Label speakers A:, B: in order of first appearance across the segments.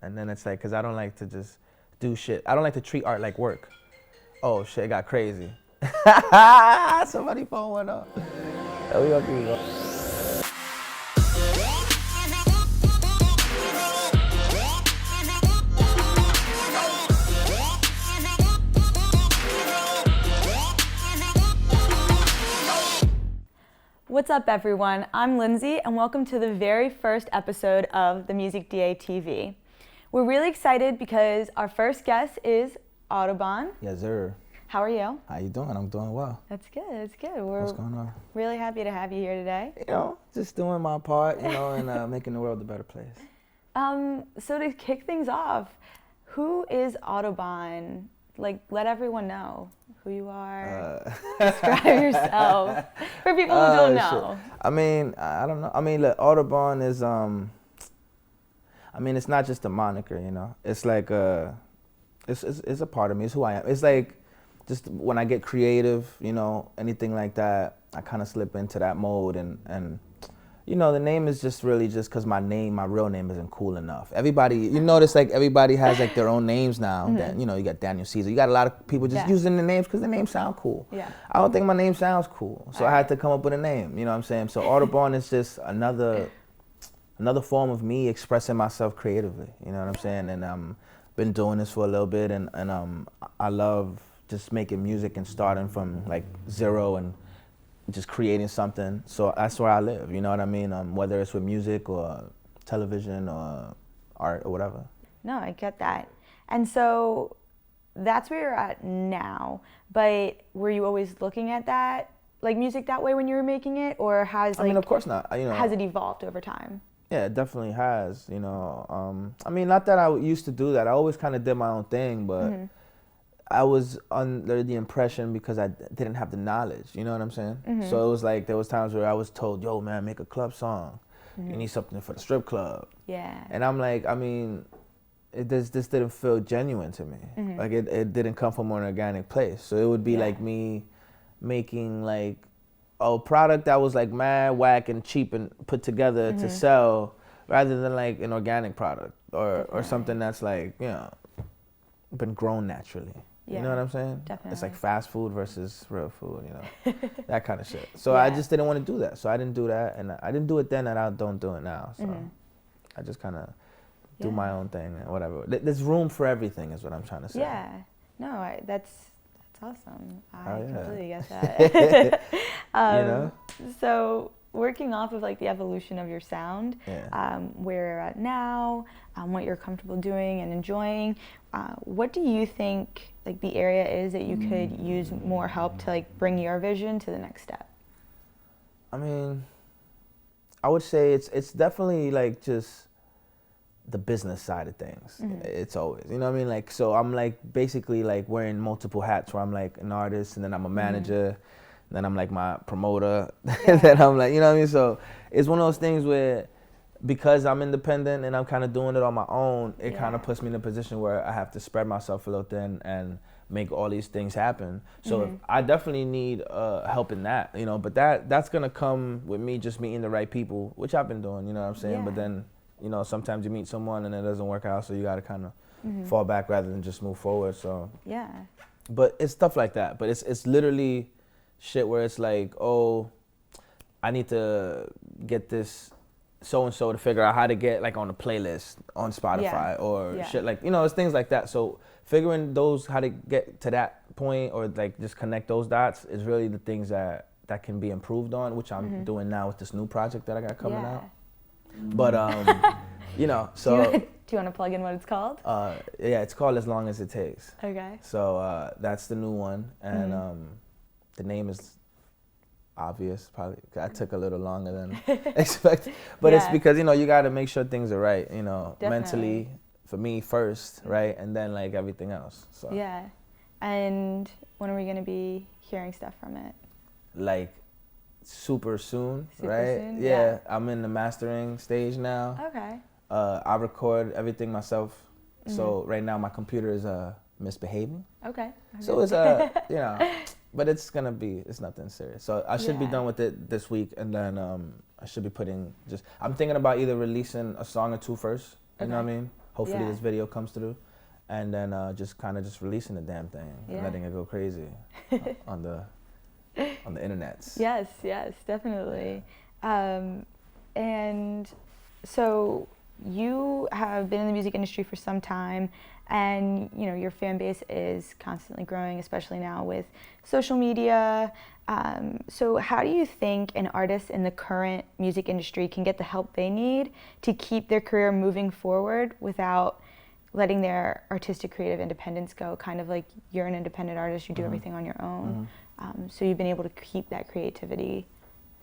A: And then it's like, cause I don't like to just do shit. I don't like to treat art like work. Oh shit, it got crazy. Somebody phone went up. Oh, we go.
B: What's up, everyone? I'm Lindsay, and welcome to the very first episode of TheMusicDA TV. We're really excited because our first guest is Audubon.
A: Yes, sir.
B: How are you?
A: How you doing? I'm doing well.
B: That's good. That's good. We're
A: What's going on?
B: really happy to have you here today.
A: You know, just doing my part, you know, and making the world a better place.
B: So to kick things off, who is Audubon? Like, let everyone know who you are. Describe yourself for people who don't know.
A: Shit. I mean, I don't know. I mean, look, Audubon is I mean, it's not just a moniker, you know. It's like it's a part of me. It's who I am. It's like just when I get creative, you know, anything like that, I kind of slip into that mode and you know, the name is just really just because my real name isn't cool enough. Everybody, you notice like everybody has like their own names now. Mm-hmm. That, you know, you got Daniel Caesar. You got a lot of people just using the names because the names sound cool.
B: Yeah.
A: I don't think my name sounds cool, so I had to come up with a name. You know what I'm saying? So Audubon is just another form of me expressing myself creatively. You know what I'm saying? And been doing this for a little bit, and I love just making music and starting from like zero and just creating something. So that's where I live, you know what I mean? Whether it's with music or television or art or whatever.
B: No, I get that. And so that's where you're at now, but were you always looking at that, like music that way when you were making it, or has like,
A: I mean, of course not. You know,
B: has it evolved over time?
A: Yeah, it definitely has, you know. I mean, not that I used to do that. I always kind of did my own thing, but I was under the impression because I didn't have the knowledge, you know what I'm saying? Mm-hmm. So it was like there was times where I was told, yo, man, make a club song. Mm-hmm. You need something for the strip club.
B: Yeah.
A: And I'm like, I mean, this didn't feel genuine to me. Mm-hmm. Like it didn't come from an organic place. So it would be like me making like a product that was like mad, whack, and cheap and put together to sell rather than like an organic product or something that's like, you know, been grown naturally. Yeah, you know what I'm saying?
B: Definitely.
A: It's like fast food versus real food, you know, that kind of shit. So I just didn't want to do that. So I didn't do that, and I didn't do it then, and I don't do it now. So I just kind of do my own thing and whatever. There's room for everything, is what I'm trying to say.
B: Yeah. No, that's awesome. I completely get that.
A: You know?
B: So working off of like the evolution of your sound, where you're at now, what you're comfortable doing and enjoying, what do you think like the area is that you could use more help to like bring your vision to the next step?
A: I mean, I would say it's definitely like just the business side of things. It's always, you know what I mean? Like, so I'm like basically like wearing multiple hats where I'm like an artist and then I'm a manager, and then I'm like my promoter, and then I'm like, you know what I mean? So it's one of those things where because I'm independent and I'm kind of doing it on my own, it kind of puts me in a position where I have to spread myself a little thin and make all these things happen. So if I definitely need help in that, you know, but that's gonna come with me just meeting the right people, which I've been doing, you know what I'm saying? But then, you know, sometimes you meet someone and it doesn't work out, so you gotta kind of fall back rather than just move forward. So but it's stuff like that. But it's literally shit where it's like, oh, I need to get this so-and-so to figure out how to get like on a playlist on Spotify or shit like, you know, it's things like that. So figuring those, how to get to that point or like just connect those dots is really the things that can be improved on, which I'm doing now with this new project that I got coming out. But, you know, so.
B: Do you want to plug in what it's called?
A: Yeah, it's called As Long As It Takes.
B: Okay.
A: So that's the new one. And the name is obvious, probably. I took a little longer than expected, but it's because, you know, you got to make sure things are right, you know, mentally for me first, right, and then like everything else. So
B: and when are we gonna be hearing stuff from it?
A: Like super soon, right?
B: Soon?
A: Yeah, I'm in the mastering stage now.
B: Okay.
A: I record everything myself, so right now my computer is misbehaving.
B: Okay.
A: So it's you know. But it's nothing serious. So I should be done with it this week, and then I should be I'm thinking about either releasing a song or two first, you know what I mean? hopefully this video comes through, and then just kind of just releasing the damn thing and letting it go crazy on the internets.
B: Yes, definitely. And so you have been in the music industry for some time, and you know your fan base is constantly growing, especially now with social media. So how do you think an artist in the current music industry can get the help they need to keep their career moving forward without letting their artistic creative independence go? Kind of like you're an independent artist, you do everything on your own. So you've been able to keep that creativity.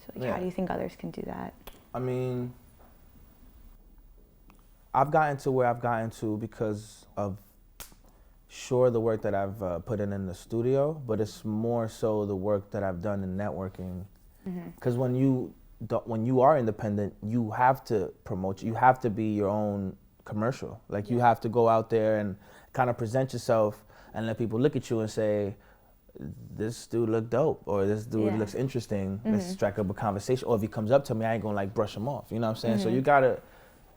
B: So like, how do you think others can do that?
A: I mean, I've gotten to where I've gotten to because of the work that I've put in the studio, but it's more so the work that I've done in networking. Because when you are independent, you have to promote, you have to be your own commercial. Like you have to go out there and kind of present yourself and let people look at you and say, this dude look dope, or this dude looks interesting, let's strike up a conversation. Or if he comes up to me, I ain't gonna like brush him off, you know what I'm saying? So you gotta,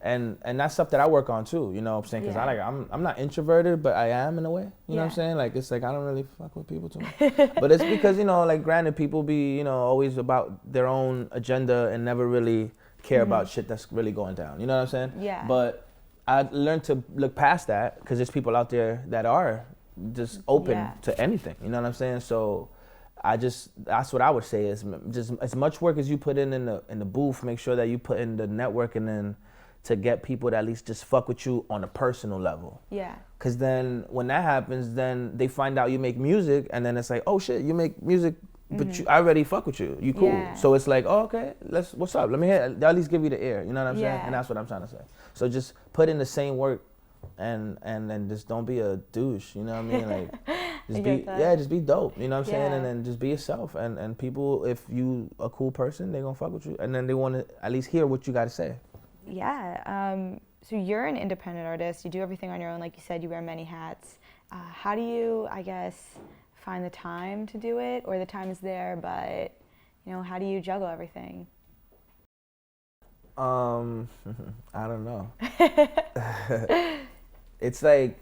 A: and that's stuff that I work on too, you know what I'm saying? Because I'm not introverted, but I am in a way, you know what I'm saying? Like it's like I don't really fuck with people too much. But it's because, you know, like granted, people be, you know, always about their own agenda and never really care about shit that's really going down, you know what I'm saying?
B: Yeah.
A: But I learned to look past that because there's people out there that are just open to anything, you know what I'm saying? So that's what I would say is just as much work as you put in the booth, make sure that you put in the network and then to get people to at least just fuck with you on a personal level.
B: Yeah. Because
A: then when that happens, then they find out you make music and then it's like, oh shit, you make music, but I already fuck with you. You cool. Yeah. So it's like, oh, okay, what's up? Let me hear, at least give you the ear, you know what I'm saying? And that's what I'm trying to say. So just put in the same work and just don't be a douche, you know what I mean? Like just be dope, you know what I'm saying? And then just be yourself. And people, if you a cool person, they gonna fuck with you. And then they wanna at least hear what you gotta say.
B: Yeah. So you're an independent artist. You do everything on your own. Like you said, you wear many hats. How do you, I guess, find the time to do it? Or the time is there, but, you know, how do you juggle everything?
A: I don't know. It's like,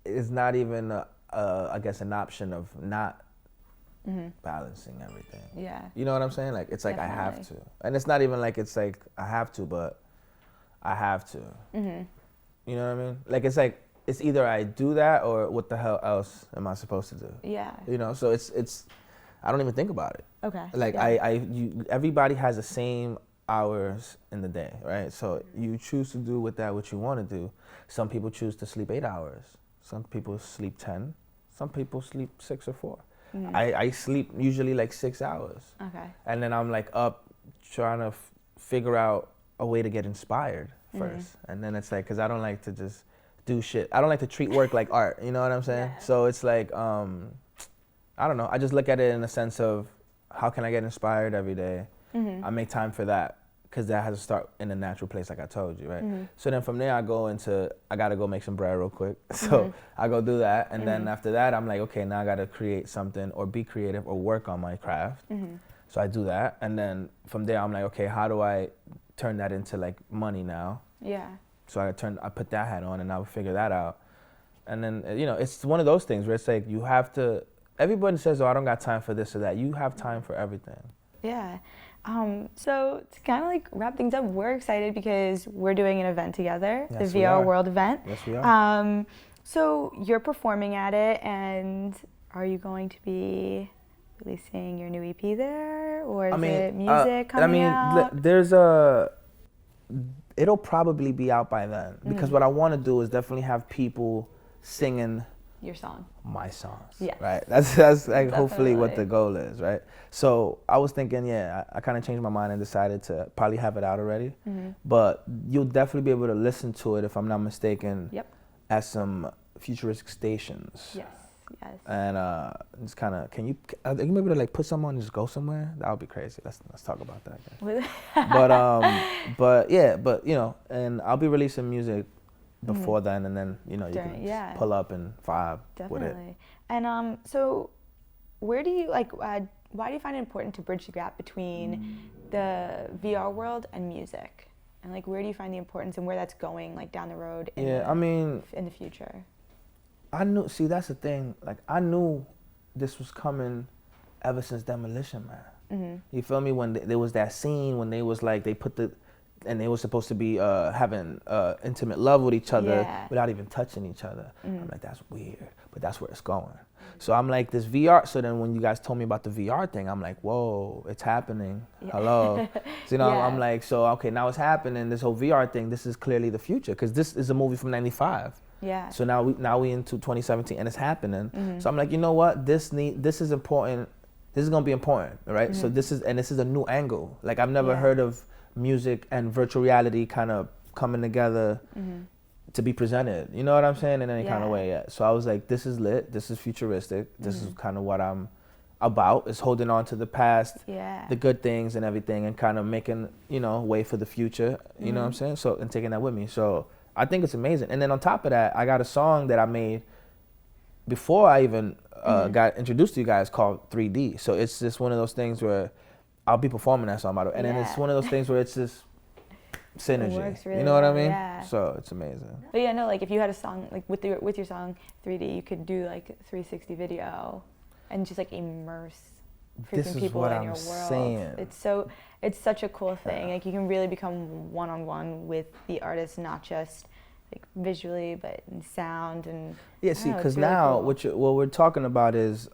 A: it's not even, I guess, an option of not balancing everything.
B: Yeah.
A: You know what I'm saying? Like, it's like
B: Definitely.
A: I have to. And it's not even like it's like I have to, but I have to. You know what I mean? Like, it's like, it's either I do that or what the hell else am I supposed to do?
B: Yeah.
A: You know, so it's I don't even think about it.
B: Okay.
A: Like, everybody has the same hours in the day, right? So you choose to do with that what you want to do. Some people choose to sleep 8 hours. Some people sleep 10. Some people sleep 6 or 4. I sleep usually like 6 hours. Okay. And then I'm like up trying to figure out a way to get inspired first. And then it's like, because I don't like to just do shit. I don't like to treat work like art, you know what I'm saying? Yeah. So it's like, I don't know. I just look at it in the sense of how can I get inspired every day? I make time for that because that has to start in a natural place, like I told you, right? So then from there, I gotta go make some bread real quick. So I go do that. And then after that, I'm like, okay, now I gotta create something or be creative or work on my craft. So I do that. And then from there, I'm like, okay, how do I turn that into like money now? Yeah. So I put that hat on and I would figure that out. And then, you know, it's one of those things where it's like you have to, everybody says, oh, I don't got time for this or that. You have time for everything. Yeah.
B: So to kind of like wrap things up, we're excited because we're doing an event together, the VR World event.
A: Yes, we are.
B: So you're performing at it, and are you going to be releasing your new EP there, or is it music coming out?
A: It'll probably be out by then because what I want to do is definitely have people singing
B: your song,
A: my songs.
B: Yes.
A: Right. That's like hopefully what the goal is, right? So I was thinking, I kind of changed my mind and decided to probably have it out already. But you'll definitely be able to listen to it, if I'm not mistaken, at some futuristic stations. Yes. Yes. And just kind of, can you maybe able to like put something on and just go somewhere? That would be crazy. Let's talk about that again. but you know, and I'll be releasing music before then, and then you know you can pull up and vibe with it.
B: And so where do you like? Why do you find it important to bridge the gap between the VR world and music? And like, where do you find the importance and where that's going, like down the road in the future?
A: I knew, see, that's the thing. Like, I knew this was coming ever since Demolition Man. You feel me? When there was that scene when they was like, they were supposed to be having intimate love with each other without even touching each other. I'm like, that's weird, but that's where it's going. So I'm like, this VR. So then when you guys told me about the VR thing, I'm like, whoa, it's happening. Hello. So, you know, I'm like, so, okay, now it's happening. This whole VR thing, this is clearly the future, because this is a movie from '95.
B: Yeah.
A: So now we into 2017 and it's happening. So I'm like, you know what? This is important. This is gonna be important, right? So this is a new angle. Like, I've never heard of music and virtual reality kind of coming together to be presented. You know what I'm saying? In any kind of way. Yeah. So I was like, this is lit. This is futuristic. This is kind of what I'm about. Is holding on to the past, the good things and everything, and kind of making, you know, way for the future. You know what I'm saying? So, and taking that with me. So I think it's amazing. And then on top of that, I got a song that I made before I even got introduced to you guys called 3D. So it's just one of those things where I'll be performing that song, and then it's one of those things where it's just synergy. Really, you know what I mean? Yeah. So it's amazing.
B: But yeah, no, like if you had a song like with your song 3D, you could do like 360 video and just like immerse freaking people in your world. Saying. It's such a cool thing. Like, you can really become one-on-one with the artist, not just like visually, but in sound and
A: see, because really now cool. What we're talking about is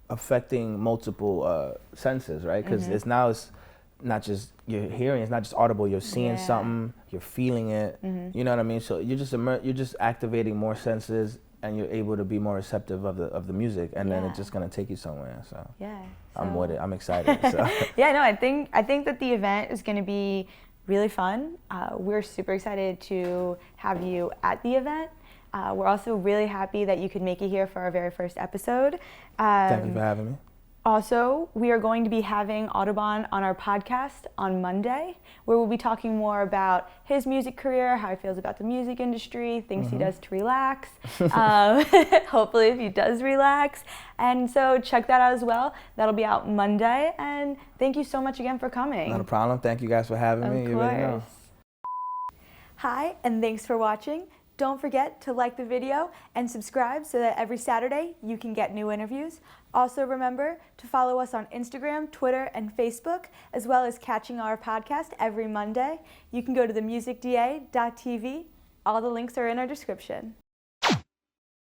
A: affecting multiple senses, right? Because it's not just your hearing, it's not just audible. You're seeing something, you're feeling it. You know what I mean? So you're just activating more senses, and you're able to be more receptive of the music, and then it's just gonna take you somewhere. So I'm with it. I'm excited. So.
B: No, I think that the event is gonna be really fun. We're super excited to have you at the event. We're also really happy that you could make it here for our very first episode.
A: Thank you for having me.
B: Also, we are going to be having Audubon on our podcast on Monday, where we'll be talking more about his music career, how he feels about the music industry, things he does to relax, hopefully if he does relax. And so check that out as well. That'll be out Monday. And thank you so much again for coming.
A: Not a problem. Thank you guys for having me. You already know.
B: Hi, and thanks for watching. Don't forget to like the video and subscribe so that every Saturday you can get new interviews. Also remember to follow us on Instagram, Twitter, and Facebook, as well as catching our podcast every Monday. You can go to TheMusicDA.tv. All the links are in our description.